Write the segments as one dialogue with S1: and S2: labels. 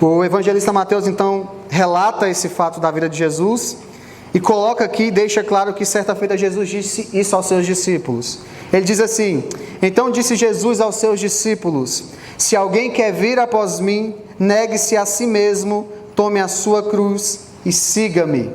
S1: O evangelista Mateus, então, relata esse fato da vida de Jesus e coloca aqui, deixa claro que certa feita Jesus disse isso aos seus discípulos. Ele diz assim: então disse Jesus aos seus discípulos: se alguém quer vir após mim, negue-se a si mesmo, tome a sua cruz e siga-me.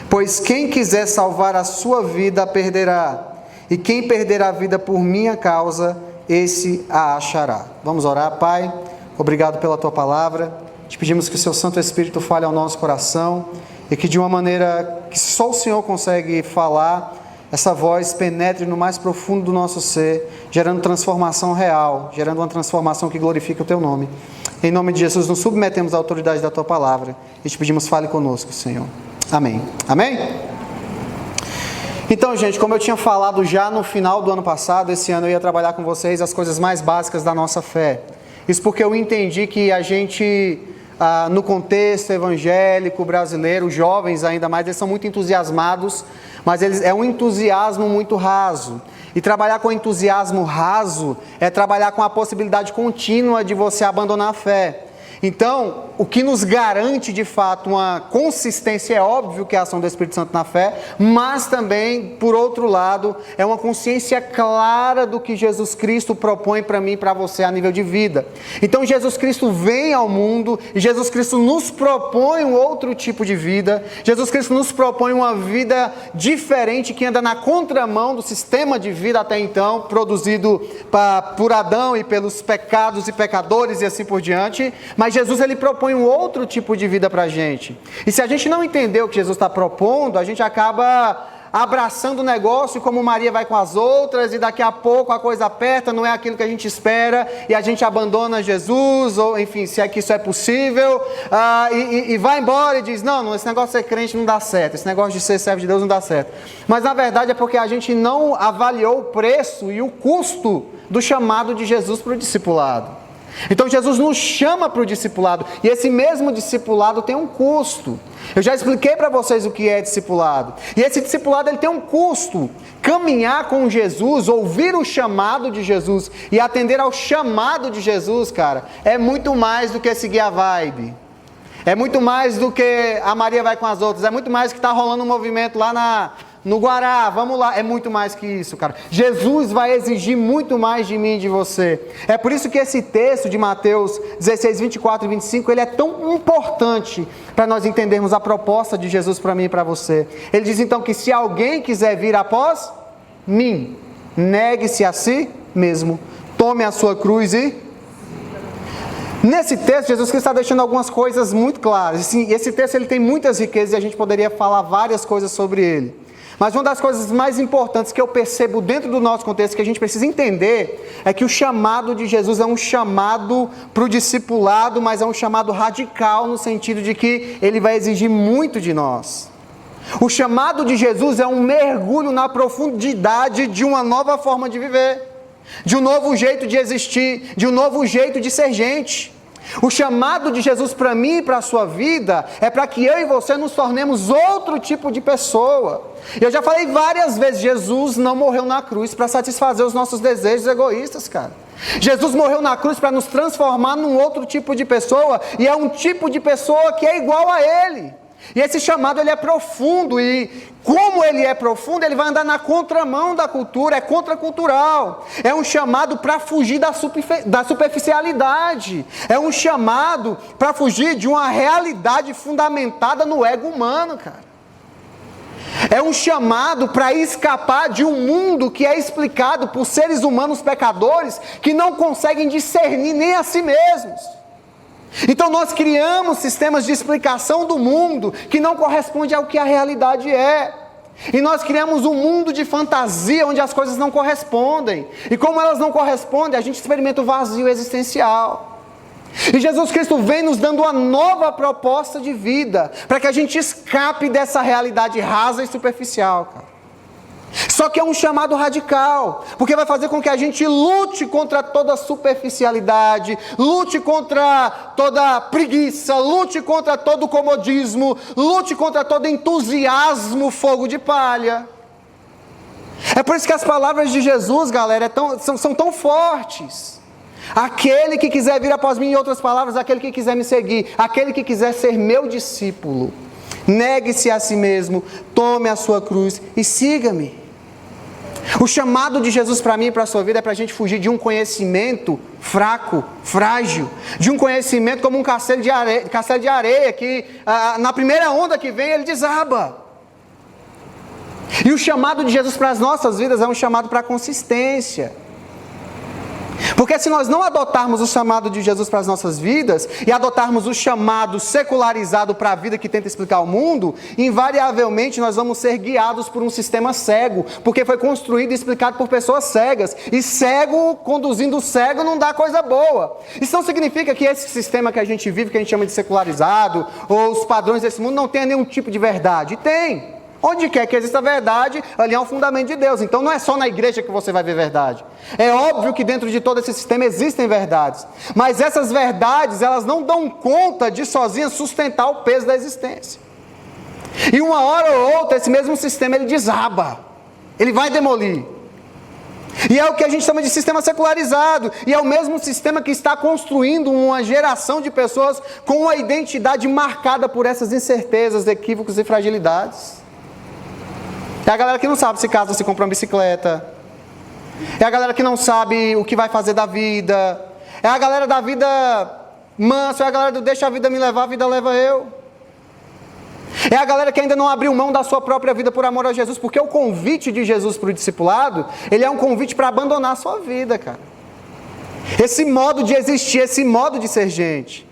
S1: Pois quem quiser salvar a sua vida, a perderá. E quem perder a vida por minha causa, esse a achará. Vamos orar. Pai, obrigado pela Tua palavra. Te pedimos que o Seu Santo Espírito fale ao nosso coração e que de uma maneira que só o Senhor consegue falar, essa voz penetre no mais profundo do nosso ser, gerando transformação real, gerando uma transformação que glorifica o Teu nome. Em nome de Jesus, nos submetemos à autoridade da Tua palavra e te pedimos, fale conosco, Senhor. Amém. Amém? Então, gente, como eu tinha falado já no final do ano passado, esse ano eu ia trabalhar com vocês as coisas mais básicas da nossa fé. Isso porque eu entendi que a gente, no contexto evangélico brasileiro, jovens ainda mais, eles são muito entusiasmados, mas é um entusiasmo muito raso. E trabalhar com entusiasmo raso é trabalhar com a possibilidade contínua de você abandonar a fé. Então, o que nos garante de fato uma consistência, é óbvio que é a ação do Espírito Santo na fé, mas também, por outro lado, é uma consciência clara do que Jesus Cristo propõe para mim e para você a nível de vida. Então, Jesus Cristo vem ao mundo e Jesus Cristo nos propõe um outro tipo de vida. Jesus Cristo nos propõe uma vida diferente que anda na contramão do sistema de vida até então, produzido por Adão e pelos pecados e pecadores e assim por diante. Mas Jesus, ele propõe um outro tipo de vida para a gente. E se a gente não entender o que Jesus está propondo, a gente acaba abraçando o negócio como Maria vai com as outras, e daqui a pouco a coisa aperta, não é aquilo que a gente espera, e a gente abandona Jesus, ou enfim, se é que isso é possível, e vai embora e diz, não, esse negócio de ser crente não dá certo, esse negócio de ser servo de Deus não dá certo. Mas na verdade é porque a gente não avaliou o preço e o custo do chamado de Jesus para o discipulado. Então Jesus nos chama para o discipulado, e esse mesmo discipulado tem um custo. Eu já expliquei para vocês o que é discipulado, e esse discipulado ele tem um custo. Caminhar com Jesus, ouvir o chamado de Jesus e atender ao chamado de Jesus, cara, é muito mais do que seguir a vibe. É muito mais do que a Maria vai com as outras, é muito mais que está rolando um movimento lá no Guará, vamos lá, é muito mais que isso, cara. Jesus vai exigir muito mais de mim e de você. É por isso que esse texto de Mateus 16, 24 e 25, ele é tão importante para nós entendermos a proposta de Jesus para mim e para você. Ele diz então que se alguém quiser vir após mim, negue-se a si mesmo, tome a sua cruz e... Nesse texto, Jesus Cristo está deixando algumas coisas muito claras. Esse texto ele tem muitas riquezas e a gente poderia falar várias coisas sobre ele. Mas uma das coisas mais importantes que eu percebo dentro do nosso contexto, que a gente precisa entender, é que o chamado de Jesus é um chamado para o discipulado, mas é um chamado radical no sentido de que ele vai exigir muito de nós. O chamado de Jesus é um mergulho na profundidade de uma nova forma de viver, de um novo jeito de existir, de um novo jeito de ser gente. O chamado de Jesus para mim e para a sua vida é para que eu e você nos tornemos outro tipo de pessoa. Eu já falei várias vezes, Jesus não morreu na cruz para satisfazer os nossos desejos egoístas, cara. Jesus morreu na cruz para nos transformar num outro tipo de pessoa, e é um tipo de pessoa que é igual a Ele. E esse chamado ele é profundo, e como ele é profundo, ele vai andar na contramão da cultura, é contracultural. É um chamado para fugir da superficialidade. É um chamado para fugir de uma realidade fundamentada no ego humano, cara. É um chamado para escapar de um mundo que é explicado por seres humanos pecadores que não conseguem discernir nem a si mesmos. Então nós criamos sistemas de explicação do mundo que não correspondem ao que a realidade é. E nós criamos um mundo de fantasia onde as coisas não correspondem. E como elas não correspondem, a gente experimenta o vazio existencial. E Jesus Cristo vem nos dando uma nova proposta de vida, para que a gente escape dessa realidade rasa e superficial, cara. Só que é um chamado radical, porque vai fazer com que a gente lute contra toda superficialidade, lute contra toda preguiça, lute contra todo comodismo, lute contra todo entusiasmo, fogo de palha. É por isso que as palavras de Jesus, galera, são tão fortes. Aquele que quiser vir após mim, em outras palavras, aquele que quiser me seguir, aquele que quiser ser meu discípulo, negue-se a si mesmo, tome a sua cruz e siga-me. O chamado de Jesus para mim e para a sua vida é para a gente fugir de um conhecimento fraco, frágil, de um conhecimento como um castelo de areia que na primeira onda que vem ele desaba. E o chamado de Jesus para as nossas vidas é um chamado para consistência. Porque se nós não adotarmos o chamado de Jesus para as nossas vidas e adotarmos o chamado secularizado para a vida que tenta explicar o mundo, invariavelmente nós vamos ser guiados por um sistema cego, porque foi construído e explicado por pessoas cegas, e cego conduzindo cego não dá coisa boa. Isso não significa que esse sistema que a gente vive, que a gente chama de secularizado, ou os padrões desse mundo, não tenha nenhum tipo de verdade. Tem. Onde quer que exista verdade, ali é um fundamento de Deus. Então não é só na igreja que você vai ver verdade. É óbvio que dentro de todo esse sistema existem verdades. Mas essas verdades, elas não dão conta de sozinhas sustentar o peso da existência. E uma hora ou outra, esse mesmo sistema ele desaba. Ele vai demolir. E é o que a gente chama de sistema secularizado. E é o mesmo sistema que está construindo uma geração de pessoas com uma identidade marcada por essas incertezas, equívocos e fragilidades. É a galera que não sabe se casa, se compra uma bicicleta. É a galera que não sabe o que vai fazer da vida. É a galera da vida mansa. É a galera do deixa a vida me levar, a vida leva eu. É a galera que ainda não abriu mão da sua própria vida por amor a Jesus. Porque o convite de Jesus para o discipulado, ele é um convite para abandonar a sua vida, cara. Esse modo de existir, esse modo de ser gente.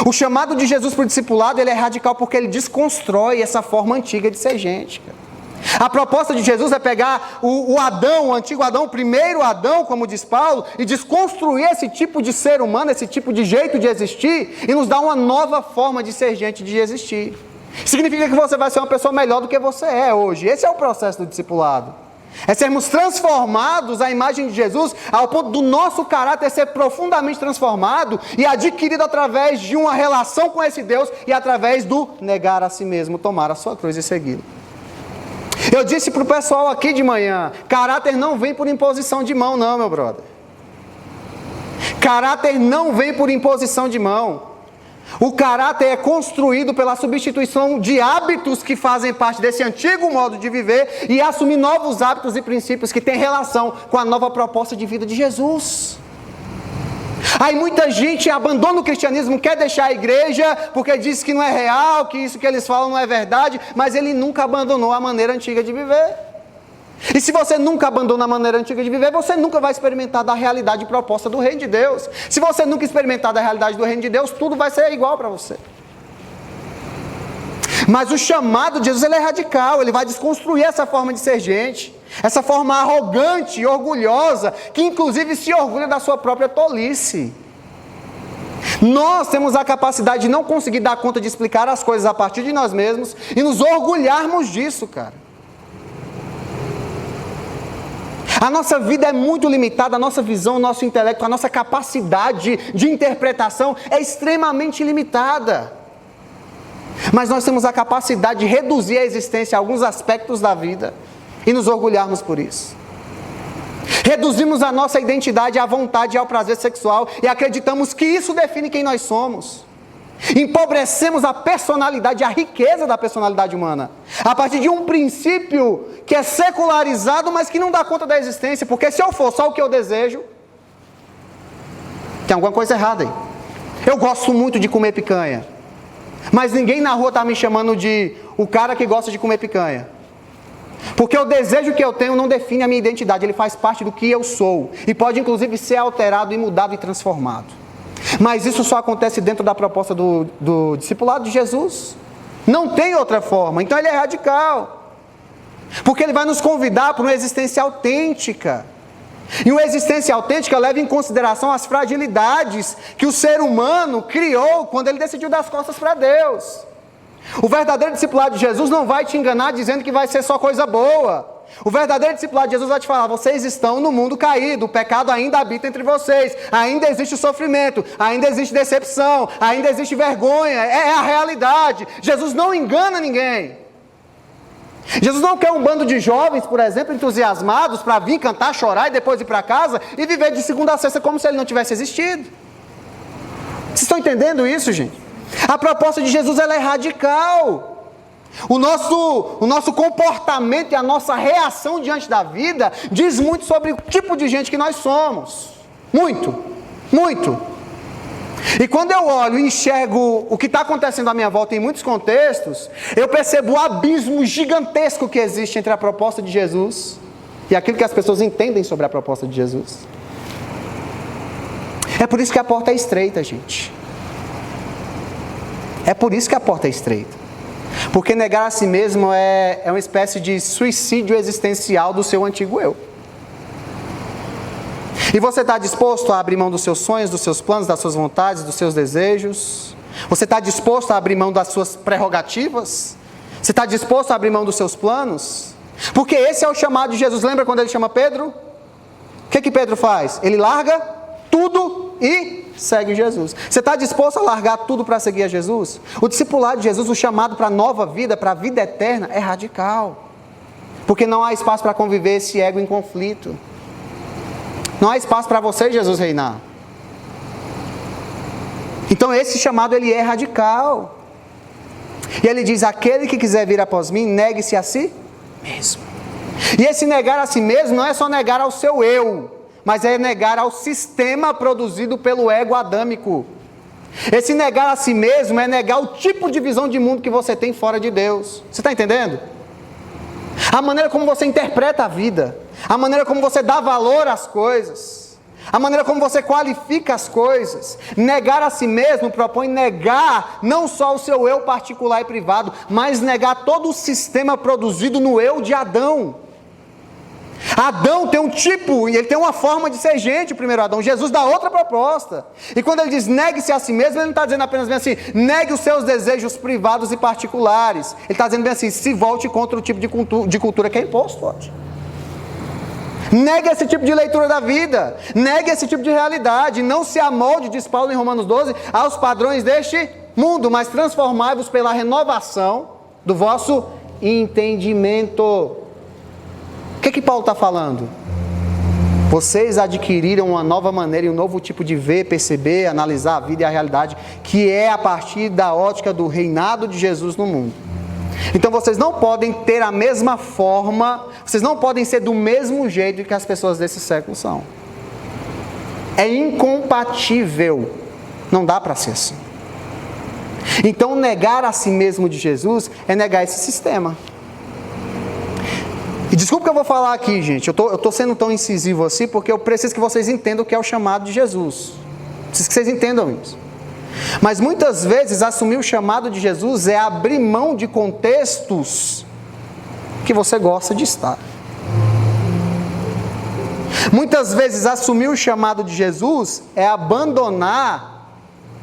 S1: O chamado de Jesus para o discipulado, ele é radical porque ele desconstrói essa forma antiga de ser gente, cara. A proposta de Jesus é pegar o Adão, o antigo Adão, o primeiro Adão, como diz Paulo, e desconstruir esse tipo de ser humano, esse tipo de jeito de existir, e nos dar uma nova forma de ser gente, de existir. Significa que você vai ser uma pessoa melhor do que você é hoje. Esse é o processo do discipulado. É sermos transformados à imagem de Jesus, ao ponto do nosso caráter ser profundamente transformado e adquirido através de uma relação com esse Deus e através do negar a si mesmo, tomar a sua cruz e segui-lo. Eu disse para o pessoal aqui de manhã, caráter não vem por imposição de mão não, meu brother. Caráter não vem por imposição de mão. O caráter é construído pela substituição de hábitos que fazem parte desse antigo modo de viver e assumir novos hábitos e princípios que têm relação com a nova proposta de vida de Jesus. Aí muita gente abandona o cristianismo, quer deixar a igreja porque diz que não é real, que isso que eles falam não é verdade, mas ele nunca abandonou a maneira antiga de viver. E se você nunca abandona a maneira antiga de viver, você nunca vai experimentar da realidade proposta do reino de Deus. Se você nunca experimentar da realidade do reino de Deus, tudo vai ser igual para você. Mas o chamado de Jesus, ele é radical, ele vai desconstruir essa forma de ser gente, essa forma arrogante e orgulhosa, que inclusive se orgulha da sua própria tolice. Nós temos a capacidade de não conseguir dar conta de explicar as coisas a partir de nós mesmos e nos orgulharmos disso, cara. A nossa vida é muito limitada, a nossa visão, o nosso intelecto, a nossa capacidade de interpretação é extremamente limitada. Mas nós temos a capacidade de reduzir a existência a alguns aspectos da vida e nos orgulharmos por isso. Reduzimos a nossa identidade à vontade e ao prazer sexual e acreditamos que isso define quem nós somos. Empobrecemos a personalidade, a riqueza da personalidade humana, a partir de um princípio que é secularizado, mas que não dá conta da existência, porque se eu for só o que eu desejo, tem alguma coisa errada aí. Eu gosto muito de comer picanha, mas ninguém na rua está me chamando de o cara que gosta de comer picanha, porque o desejo que eu tenho não define a minha identidade, ele faz parte do que eu sou, e pode inclusive ser alterado e mudado e transformado. Mas isso só acontece dentro da proposta do discipulado de Jesus. Não tem outra forma. Então ele é radical. Porque ele vai nos convidar para uma existência autêntica. E uma existência autêntica leva em consideração as fragilidades que o ser humano criou quando ele decidiu dar as costas para Deus. O verdadeiro discipulado de Jesus não vai te enganar dizendo que vai ser só coisa boa. O verdadeiro discipulado de Jesus vai te falar, vocês estão no mundo caído, o pecado ainda habita entre vocês, ainda existe sofrimento, ainda existe decepção, ainda existe vergonha, é a realidade. Jesus não engana ninguém. Jesus não quer um bando de jovens, por exemplo, entusiasmados para vir cantar, chorar e depois ir para casa e viver de segunda a sexta como se ele não tivesse existido. Vocês estão entendendo isso, gente? A proposta de Jesus ela é radical. O nosso comportamento e a nossa reação diante da vida diz muito sobre o tipo de gente que nós somos. Muito, muito. E quando eu olho e enxergo o que está acontecendo à minha volta em muitos contextos, eu percebo o abismo gigantesco que existe entre a proposta de Jesus e aquilo que as pessoas entendem sobre a proposta de Jesus. É por isso que a porta é estreita, gente. É por isso que a porta é estreita. Porque negar a si mesmo é uma espécie de suicídio existencial do seu antigo eu. E você está disposto a abrir mão dos seus sonhos, dos seus planos, das suas vontades, dos seus desejos? Você está disposto a abrir mão das suas prerrogativas? Você está disposto a abrir mão dos seus planos? Porque esse é o chamado de Jesus. Lembra quando ele chama Pedro? O que Pedro faz? Ele larga tudo e segue Jesus. Você está disposto a largar tudo para seguir a Jesus? O discipulado de Jesus, o chamado para a nova vida, para a vida eterna, é radical. Porque não há espaço para conviver esse ego em conflito. Não há espaço para você e Jesus reinar. Então esse chamado ele é radical. E ele diz, aquele que quiser vir após mim, negue-se a si mesmo. E esse negar a si mesmo não é só negar ao seu eu, mas é negar ao sistema produzido pelo ego adâmico. Esse negar a si mesmo é negar o tipo de visão de mundo que você tem fora de Deus. Você está entendendo? A maneira como você interpreta a vida, a maneira como você dá valor às coisas, a maneira como você qualifica as coisas. Negar a si mesmo propõe negar não só o seu eu particular e privado, mas negar todo o sistema produzido no eu de Adão. Adão tem um tipo, e ele tem uma forma de ser gente, o primeiro Adão. Jesus dá outra proposta. E quando ele diz negue-se a si mesmo, ele não está dizendo apenas bem assim, negue os seus desejos privados e particulares. Ele está dizendo bem assim, se volte contra o tipo de cultura que é imposto hoje. Negue esse tipo de leitura da vida, negue esse tipo de realidade, não se amolde, diz Paulo em Romanos 12, aos padrões deste mundo, mas transformai-vos pela renovação do vosso entendimento. O que Paulo está falando? Vocês adquiriram uma nova maneira e um novo tipo de ver, perceber, analisar a vida e a realidade, que é a partir da ótica do reinado de Jesus no mundo. Então vocês não podem ter a mesma forma, vocês não podem ser do mesmo jeito que as pessoas desse século são. É incompatível, não dá para ser assim. Então negar a si mesmo de Jesus é negar esse sistema. E desculpa que eu vou falar aqui, gente, eu estou sendo tão incisivo assim, porque eu preciso que vocês entendam o que é o chamado de Jesus. Preciso que vocês entendam isso. Mas muitas vezes assumir o chamado de Jesus é abrir mão de contextos que você gosta de estar. Muitas vezes assumir o chamado de Jesus é abandonar,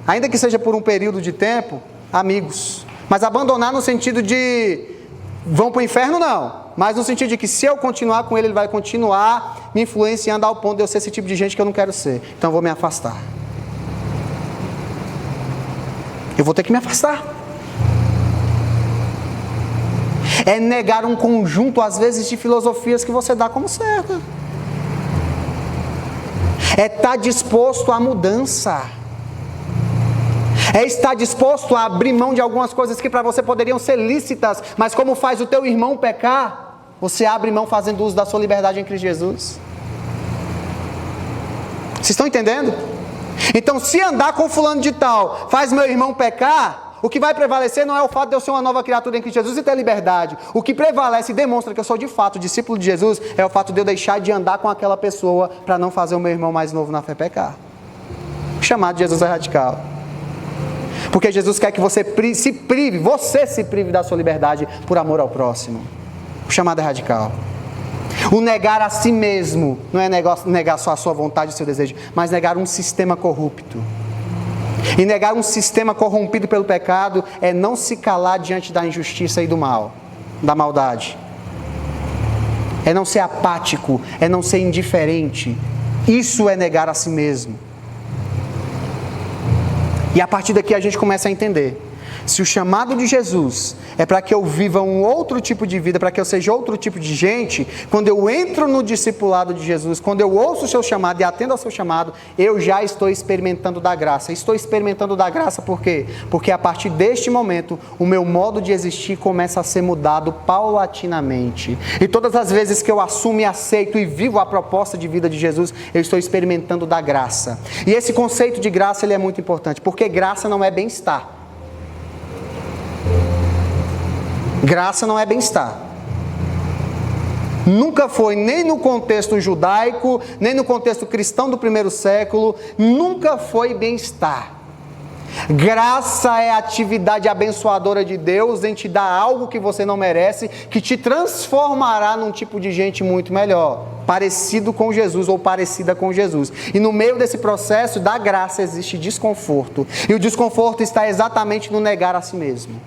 S1: ainda que seja por um período de tempo, amigos. Mas abandonar no sentido de vão para o inferno, não. Mas no sentido de que se eu continuar com ele, ele vai continuar me influenciando ao ponto de eu ser esse tipo de gente que eu não quero ser. Então eu vou me afastar. Eu vou ter que me afastar. É negar um conjunto, às vezes, de filosofias que você dá como certa. É estar disposto à mudança. É estar disposto a abrir mão de algumas coisas que para você poderiam ser lícitas, mas como faz o teu irmão pecar, você abre mão fazendo uso da sua liberdade em Cristo Jesus. Vocês estão entendendo? Então, se andar com fulano de tal faz meu irmão pecar, o que vai prevalecer não é o fato de eu ser uma nova criatura em Cristo Jesus e ter liberdade. O que prevalece e demonstra que eu sou de fato discípulo de Jesus é o fato de eu deixar de andar com aquela pessoa para não fazer o meu irmão mais novo na fé pecar. O chamado de Jesus é radical. Porque Jesus quer que você se prive da sua liberdade por amor ao próximo. O chamado é radical. O negar a si mesmo não é negar só a sua vontade e o seu desejo, mas negar um sistema corrupto. E negar um sistema corrompido pelo pecado é não se calar diante da injustiça e do mal, da maldade. É não ser apático, é não ser indiferente. Isso é negar a si mesmo. E a partir daqui a gente começa a entender. Se o chamado de Jesus é para que eu viva um outro tipo de vida, para que eu seja outro tipo de gente, quando eu entro no discipulado de Jesus, quando eu ouço o seu chamado e atendo ao seu chamado, eu já estou experimentando da graça. Estou experimentando da graça por quê? Porque a partir deste momento, o meu modo de existir começa a ser mudado paulatinamente. E todas as vezes que eu assumo e aceito e vivo a proposta de vida de Jesus, eu estou experimentando da graça. E esse conceito de graça ele é muito importante, porque graça não é bem-estar. Graça não é bem-estar. Nunca foi, nem no contexto judaico, nem no contexto cristão do primeiro século, nunca foi bem-estar. Graça é a atividade abençoadora de Deus em te dar algo que você não merece, que te transformará num tipo de gente muito melhor, parecido com Jesus ou parecida com Jesus. E no meio desse processo da graça existe desconforto. E o desconforto está exatamente no negar a si mesmo.